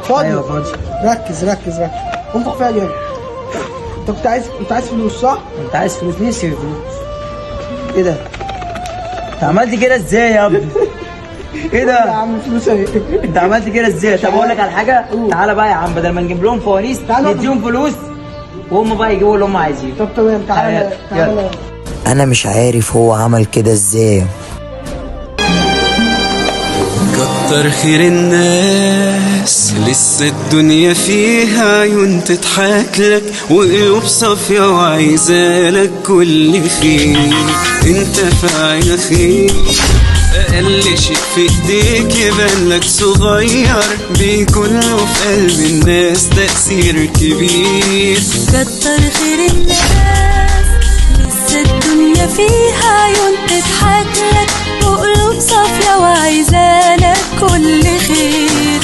فاضي؟ ايوه فاضي. ركز ركز ركز، انفخ فيها جامد. انت كنت عايز فلوس صح؟ انت عايز فلوس؟ نفسي في فلوس. ايه ده؟ انت عملت كده ازاي يا ابني؟ ايه يا ده؟ عم فلوس اهي. انت عملت كده ازاي؟ طب اقول لك على حاجه، تعالى بقى يا عم، بدل ما نجيب لهم فوانيس تعالى. نديهم فلوس وهم بقى يجيبوا اللي هم عايزينه. طب تمام، تعالى تعالى. يلا. انا مش عارف هو عمل كده ازاي. كتر خير الناس لسه الدنيا فيها عيون تضحك لك وقلوب صافية وعايزالك كل خير. انت فاعل خير، اقل شيء في ايديك يبان لك صغير، بيكون له في قلب الناس تأثير كبير. كتر خير الناس لسه الدنيا فيها عيون تضحك لك وقلوب صافية وعايزالك كل خير.